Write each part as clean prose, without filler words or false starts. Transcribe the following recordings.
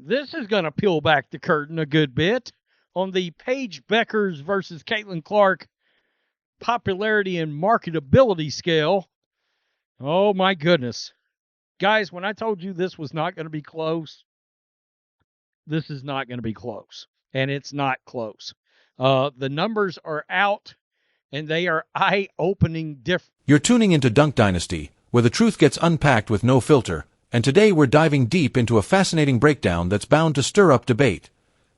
This is going to peel back the curtain a good bit on the Paige Bueckers versus Caitlin Clark popularity and marketability scale. Oh, my goodness. Guys, when I told you this was not going to be close, this is not going to be close. And it's not close. The numbers are out, and they are eye-opening different. You're tuning into Dunk Dynasty, where the truth gets unpacked with no filter, and today we're diving deep into a fascinating breakdown that's bound to stir up debate.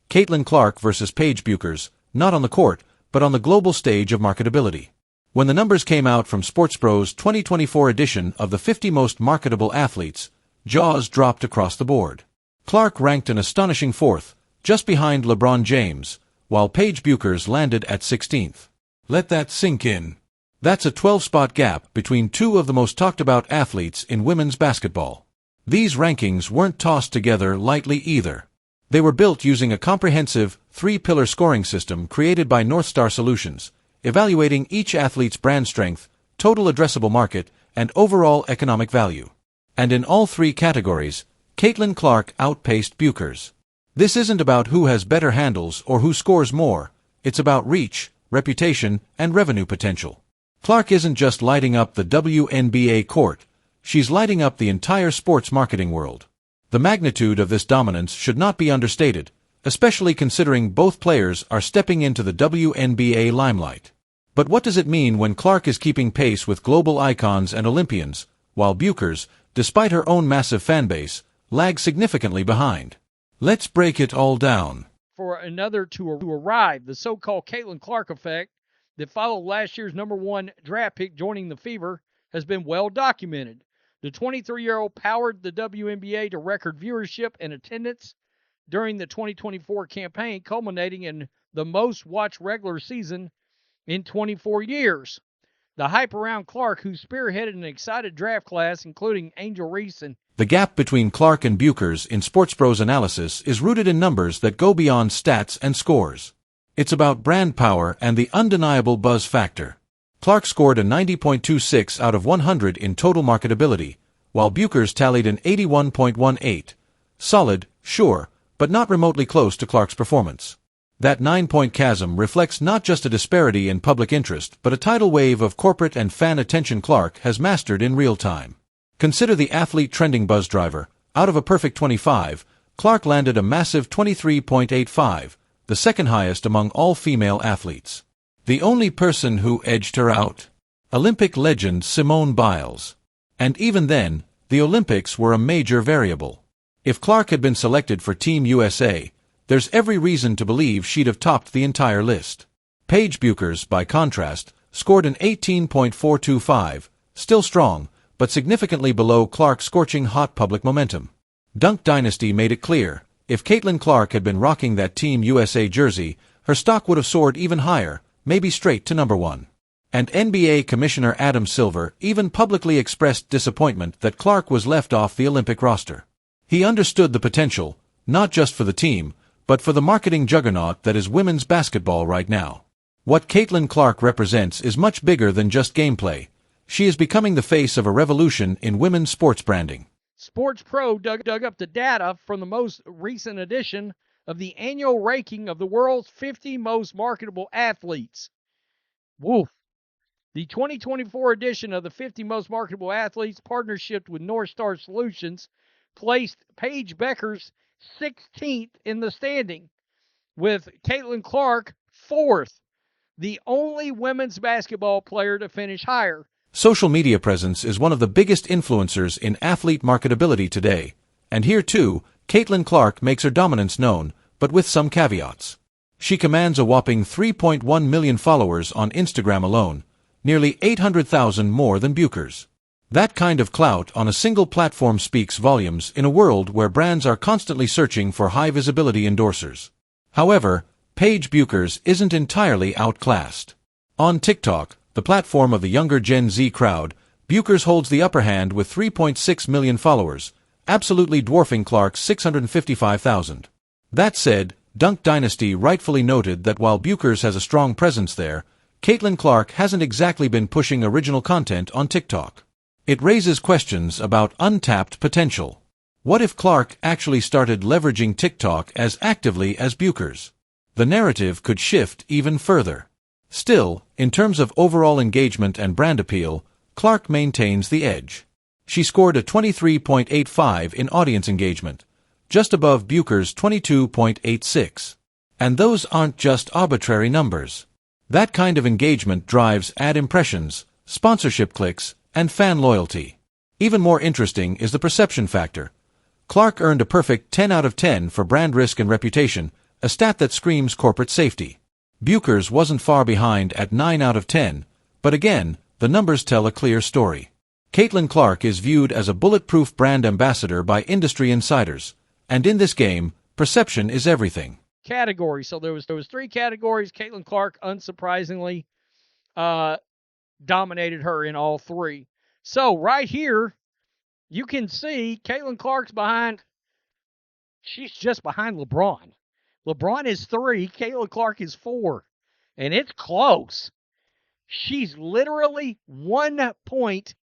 Caitlin Clark versus Paige Bueckers, not on the court, but on the global stage of marketability. When the numbers came out from SportsPro's 2024 edition of the 50 most marketable athletes, jaws dropped across the board. Clark ranked an astonishing 4th, just behind LeBron James, while Paige Bueckers landed at 16th. Let that sink in. That's a 12-spot gap between two of the most talked-about athletes in women's basketball. These rankings weren't tossed together lightly either. They were built using a comprehensive, 3-pillar scoring system created by North Star Solutions, evaluating each athlete's brand strength, total addressable market, and overall economic value. And in all 3 categories, Caitlin Clark outpaced Bueckers. This isn't about who has better handles or who scores more. It's about reach, reputation, and revenue potential. Clark isn't just lighting up the WNBA court, she's lighting up the entire sports marketing world. The magnitude of this dominance should not be understated, especially considering both players are stepping into the WNBA limelight. But what does it mean when Clark is keeping pace with global icons and Olympians, while Bueckers, despite her own massive fanbase, lags significantly behind? Let's break it all down. For another to arrive, the so-called Caitlin Clark effect that followed last year's #1 draft pick joining the Fever has been well documented. The 23-year-old powered the WNBA to record viewership and attendance during the 2024 campaign, culminating in the most-watched regular season in 24 years. The hype around Clark, who spearheaded an excited draft class, including Angel Reese and... The gap between Clark and Bueckers in SportsPro's analysis is rooted in numbers that go beyond stats and scores. It's about brand power and the undeniable buzz factor. Clark scored a 90.26 out of 100 in total marketability, while Bueckers tallied an 81.18. Solid, sure, but not remotely close to Clark's performance. That 9-point chasm reflects not just a disparity in public interest, but a tidal wave of corporate and fan attention Clark has mastered in real time. Consider the athlete trending buzz driver. Out of a perfect 25, Clark landed a massive 23.85, the second highest among all female athletes. The only person who edged her out? Olympic legend Simone Biles. And even then, the Olympics were a major variable. If Clark had been selected for Team USA, there's every reason to believe she'd have topped the entire list. Paige Bueckers, by contrast, scored an 18.425, still strong, but significantly below Clark's scorching hot public momentum. Dunk Dynasty made it clear, if Caitlin Clark had been rocking that Team USA jersey, her stock would have soared even higher, maybe straight to #1. And NBA Commissioner Adam Silver even publicly expressed disappointment that Clark was left off the Olympic roster. He understood the potential, not just for the team, but for the marketing juggernaut that is women's basketball right now. What Caitlin Clark represents is much bigger than just gameplay. She is becoming the face of a revolution in women's sports branding. SportsPro dug up the data from the most recent edition of the annual ranking of the world's 50 most marketable athletes. Woof. The 2024 edition of the 50 most marketable athletes, partnership with North Star Solutions, placed Paige Bueckers 16th in the standing, with Caitlin Clark 4th, the only women's basketball player to finish higher. Social media presence is one of the biggest influencers in athlete marketability today, and here too, Caitlin Clark makes her dominance known, but with some caveats. She commands a whopping 3.1 million followers on Instagram alone, nearly 800,000 more than Bueckers. That kind of clout on a single platform speaks volumes in a world where brands are constantly searching for high-visibility endorsers. However, Paige Bueckers isn't entirely outclassed. On TikTok, the platform of the younger Gen Z crowd, Bueckers holds the upper hand with 3.6 million followers, absolutely dwarfing Clark's 655,000. That said, Dunk Dynasty rightfully noted that while Bueckers has a strong presence there, Caitlin Clark hasn't exactly been pushing original content on TikTok. It raises questions about untapped potential. What if Clark actually started leveraging TikTok as actively as Bueckers? The narrative could shift even further. Still, in terms of overall engagement and brand appeal, Clark maintains the edge. She scored a 23.85 in audience engagement, just above Bueckers' 22.86. And those aren't just arbitrary numbers. That kind of engagement drives ad impressions, sponsorship clicks, and fan loyalty. Even more interesting is the perception factor. Clark earned a perfect 10 out of 10 for brand risk and reputation, a stat that screams corporate safety. Bueckers wasn't far behind at 9 out of 10, but again, the numbers tell a clear story. Caitlin Clark is viewed as a bulletproof brand ambassador by industry insiders, and in this game, perception is everything. Categories. So there was 3 categories. Caitlin Clark, unsurprisingly, dominated her in all 3. So right here, you can see Caitlin Clark's behind. She's just behind LeBron. LeBron is 3. Caitlin Clark is 4. And it's close. She's literally 1 point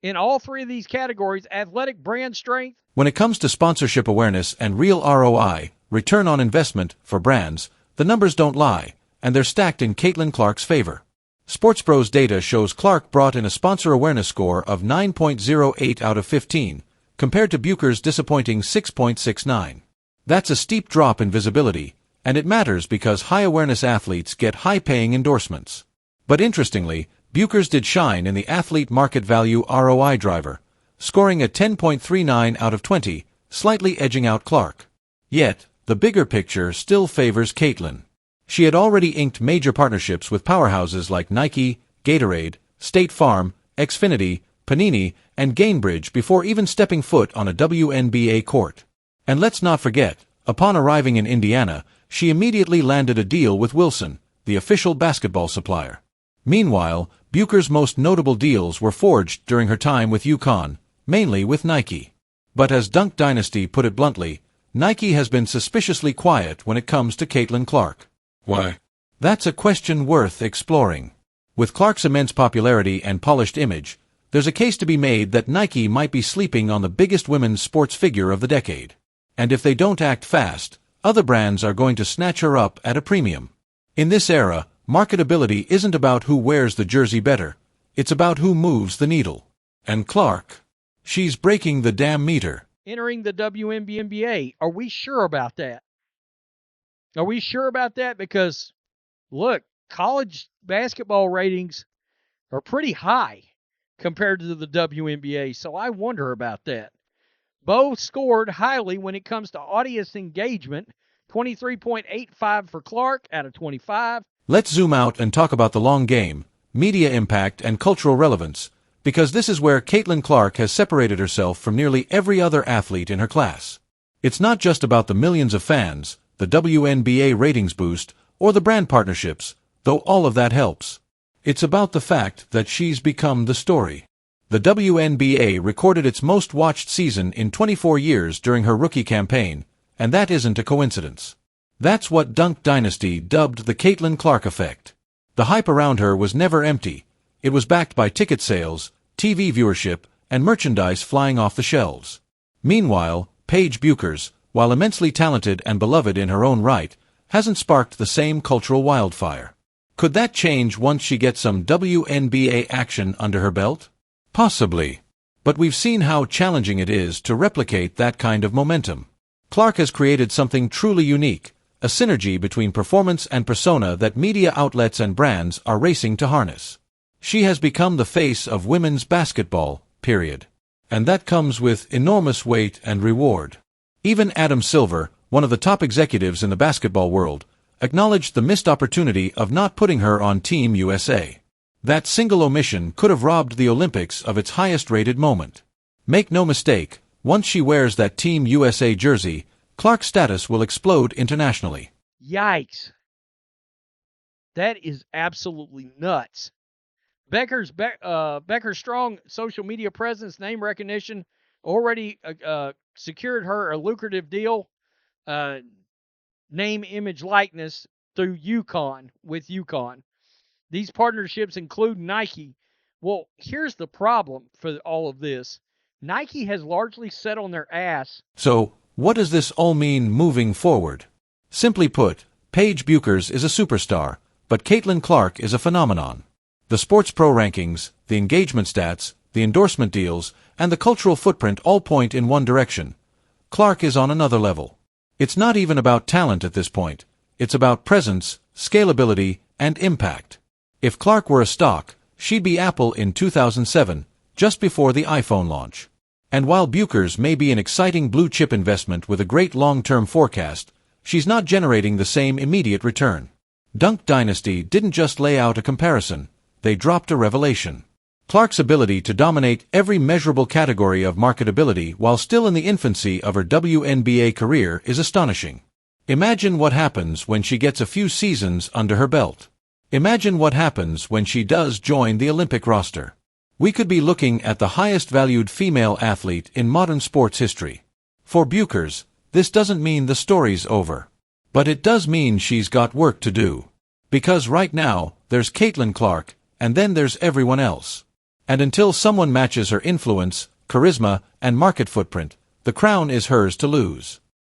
in all 3 of these categories: athletic, brand strength. When it comes to sponsorship awareness and real ROI, return on investment, for brands, the numbers don't lie, and they're stacked in Caitlin Clark's favor. SportsBros data shows Clark brought in a sponsor awareness score of 9.08 out of 15, compared to Bueckers' disappointing 6.69. That's a steep drop in visibility, and it matters because high-awareness athletes get high-paying endorsements. But interestingly, Bueckers did shine in the athlete market value ROI driver, scoring a 10.39 out of 20, slightly edging out Clark. Yet, the bigger picture still favors Caitlin. She had already inked major partnerships with powerhouses like Nike, Gatorade, State Farm, Xfinity, Panini, and Gainbridge before even stepping foot on a WNBA court. And let's not forget, upon arriving in Indiana, she immediately landed a deal with Wilson, the official basketball supplier. Meanwhile, Bueckers' most notable deals were forged during her time with UConn, mainly with Nike. But as Dunk Dynasty put it bluntly, Nike has been suspiciously quiet when it comes to Caitlin Clark. Why? That's a question worth exploring. With Clark's immense popularity and polished image, there's a case to be made that Nike might be sleeping on the biggest women's sports figure of the decade. And if they don't act fast, other brands are going to snatch her up at a premium. In this era, marketability isn't about who wears the jersey better, it's about who moves the needle. And Clark, she's breaking the damn meter. Entering the WNBA. Are we sure about that? Are we sure about that? Because, look, college basketball ratings are pretty high compared to the WNBA, so I wonder about that. Both scored highly when it comes to audience engagement, 23.85 for Clark out of 25. Let's zoom out and talk about the long game, media impact, and cultural relevance, because this is where Caitlin Clark has separated herself from nearly every other athlete in her class. It's not just about the millions of fans, the WNBA ratings boost, or the brand partnerships, though all of that helps. It's about the fact that she's become the story. The WNBA recorded its most watched season in 24 years during her rookie campaign, and that isn't a coincidence. That's what Dunk Dynasty dubbed the Caitlin Clark effect. The hype around her was never empty. It was backed by ticket sales, TV viewership, and merchandise flying off the shelves. Meanwhile, Paige Bueckers, while immensely talented and beloved in her own right, hasn't sparked the same cultural wildfire. Could that change once she gets some WNBA action under her belt? Possibly. But we've seen how challenging it is to replicate that kind of momentum. Clark has created something truly unique, a synergy between performance and persona that media outlets and brands are racing to harness. She has become the face of women's basketball, period. And that comes with enormous weight and reward. Even Adam Silver, one of the top executives in the basketball world, acknowledged the missed opportunity of not putting her on Team USA. That single omission could have robbed the Olympics of its highest-rated moment. Make no mistake, once she wears that Team USA jersey, Clark's status will explode internationally. Yikes. That is absolutely nuts. Bueckers' strong social media presence, name recognition, already secured her a lucrative deal, name, image, likeness through with UConn. These partnerships include Nike. Well, here's the problem for all of this. Nike has largely sat on their ass. So, what does this all mean moving forward? Simply put, Paige Bueckers is a superstar, but Caitlin Clark is a phenomenon. The Sports Pro rankings, the engagement stats, the endorsement deals, and the cultural footprint all point in one direction. Clark is on another level. It's not even about talent at this point. It's about presence, scalability, and impact. If Clark were a stock, she'd be Apple in 2007, just before the iPhone launch. And while Bueckers may be an exciting blue-chip investment with a great long-term forecast, she's not generating the same immediate return. Dunk Dynasty didn't just lay out a comparison, they dropped a revelation. Clark's ability to dominate every measurable category of marketability while still in the infancy of her WNBA career is astonishing. Imagine what happens when she gets a few seasons under her belt. Imagine what happens when she does join the Olympic roster. We could be looking at the highest valued female athlete in modern sports history. For Bueckers, this doesn't mean the story's over. But it does mean she's got work to do. Because right now, there's Caitlin Clark, and then there's everyone else. And until someone matches her influence, charisma, and market footprint, the crown is hers to lose.